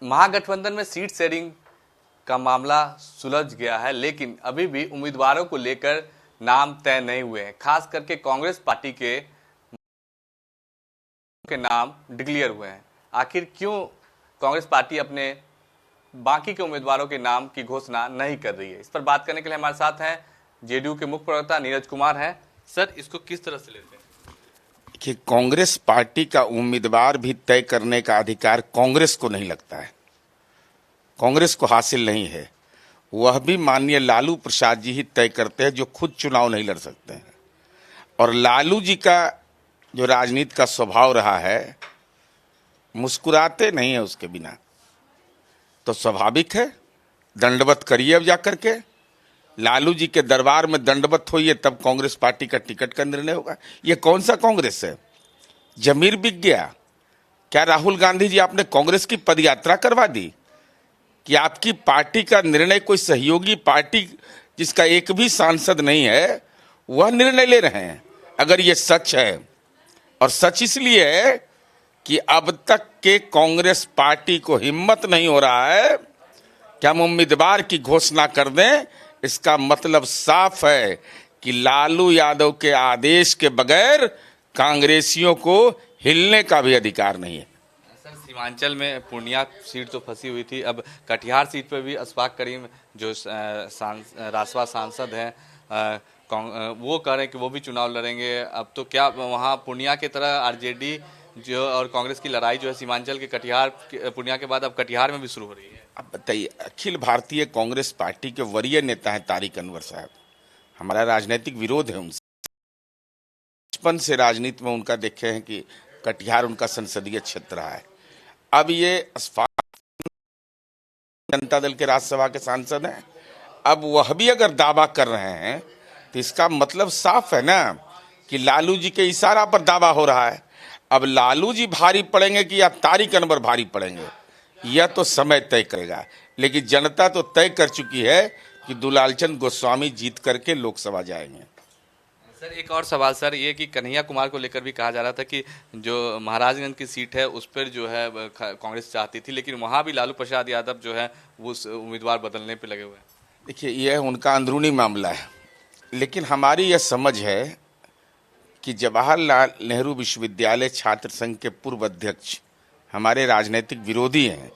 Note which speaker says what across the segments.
Speaker 1: महागठबंधन में seat sharing का मामला सुलझ गया है, लेकिन अभी भी उम्मीदवारों को लेकर नाम तय नहीं हुए हैं। खास करके कांग्रेस पार्टी के नाम डिक्लेयर हुए हैं। आखिर क्यों कांग्रेस पार्टी अपने बाकी के उम्मीदवारों के नाम की घोषणा नहीं कर रही है? इस पर बात करने के लिए हमारे साथ हैं जेडीयू के मुख्य प्रवक्ता नीरज कुमार हैं। सर, इसको किस तरह से लेते हैं
Speaker 2: कि कांग्रेस पार्टी का उम्मीदवार भी तय करने का अधिकार कांग्रेस को नहीं लगता है, कांग्रेस को हासिल नहीं है। वह भी माननीय लालू प्रसाद जी ही तय करते हैं, जो खुद चुनाव नहीं लड़ सकते हैं। और लालू जी का जो राजनीति का स्वभाव रहा है, मुस्कुराते नहीं है उसके बिना, तो स्वाभाविक है दंडवत करिए। अब जाकर के लालू जी के दरबार में दंडवत होइए, तब कांग्रेस पार्टी का टिकट का निर्णय होगा। ये कौन सा कांग्रेस है? जमीर बिक गया क्या? राहुल गांधी जी, आपने कांग्रेस की पदयात्रा करवा दी कि आपकी पार्टी का निर्णय कोई सहयोगी पार्टी जिसका एक भी सांसद नहीं है वह निर्णय ले रहे हैं। अगर ये सच है, और सच इसलिए है कि अब तक के कांग्रेस पार्टी को हिम्मत नहीं हो रहा है कि हम उम्मीदवार की घोषणा कर दें, इसका मतलब साफ है कि लालू यादव के आदेश के बगैर कांग्रेसियों को हिलने का भी अधिकार नहीं है।
Speaker 1: सर, सीमांचल में पूर्णिया सीट तो फंसी हुई थी, अब कटिहार सीट पर भी अशफाक करीम जो रासपा सांसद हैं वो कह रहे हैं कि वो भी चुनाव लड़ेंगे। अब तो क्या वहाँ पूर्णिया की तरह आरजेडी जो और कांग्रेस की लड़ाई जो है सीमांचल के कटिहार पूर्णिया के बाद अब कटिहार में भी शुरू हो रही है?
Speaker 2: अब बताइए, अखिल भारतीय कांग्रेस पार्टी के वरीय नेता हैं तारिक अनवर साहब, हमारा राजनीतिक विरोध है उनसे। बचपन से राजनीति में उनका देखे हैं कि कटिहार उनका संसदीय क्षेत्र रहा है। अब ये जनता दल के राज्यसभा के सांसद हैं, अब वह भी अगर दावा कर रहे हैं तो इसका मतलब साफ है ना कि लालू जी के इशारा पर दावा हो रहा है। अब लालू जी भारी पड़ेंगे कि या तारिक अनवर भारी पड़ेंगे, यह तो समय तय करेगा। लेकिन जनता तो तय कर चुकी है कि दुलालचंद गोस्वामी जीत करके लोकसभा जाएंगे।
Speaker 1: सर, एक और सवाल सर, ये कि कन्हैया कुमार को लेकर भी कहा जा रहा था कि जो महाराजगंज की सीट है उस पर जो है कांग्रेस चाहती थी, लेकिन वहाँ भी लालू प्रसाद यादव जो है वो उम्मीदवार बदलने पर लगे हुए हैं।
Speaker 2: देखिए, यह उनका अंदरूनी मामला है, लेकिन हमारी यह समझ है कि जवाहरलाल नेहरू विश्वविद्यालय छात्र संघ के पूर्व अध्यक्ष हमारे राजनीतिक विरोधी हैं,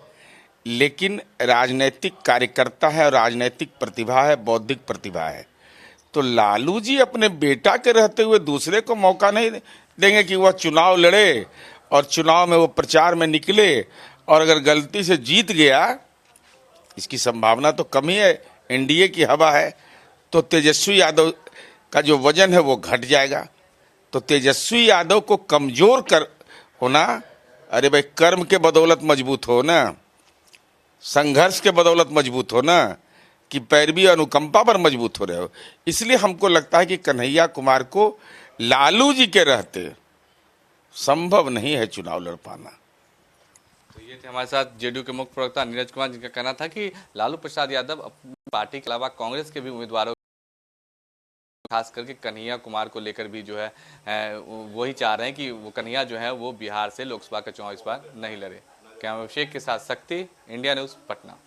Speaker 2: लेकिन राजनीतिक कार्यकर्ता है और राजनीतिक प्रतिभा है, बौद्धिक प्रतिभा है। तो लालू जी अपने बेटा के रहते हुए दूसरे को मौका नहीं देंगे कि वह चुनाव लड़े और चुनाव में वो प्रचार में निकले, और अगर गलती से जीत गया, इसकी संभावना तो कम ही है, एनडीए की हवा है, तो तेजस्वी यादव का जो वजन है वो घट जाएगा। तो तेजस्वी यादव को कमजोर कर होना, अरे भाई, कर्म के बदौलत मजबूत हो ना, संघर्ष के बदौलत मजबूत हो ना, कि पैरवी अनुकंपा पर मजबूत हो रहे हो। इसलिए हमको लगता है कि कन्हैया कुमार को लालू जी के रहते संभव नहीं है चुनाव लड़ पाना।
Speaker 1: तो ये थे हमारे साथ जेडीयू के मुख्य प्रवक्ता नीरज कुमार, जिनका कहना था कि लालू प्रसाद यादव अपनी पार्टी के अलावा कांग्रेस के भी उम्मीदवारों, खास करके कन्हैया कुमार को लेकर भी जो है वही चाह रहे हैं कि वो कन्हैया जो है वो बिहार से लोकसभा का चुनाव इस बार नहीं लड़े। कैमरा शेख के साथ शक्ति, इंडिया न्यूज़, पटना।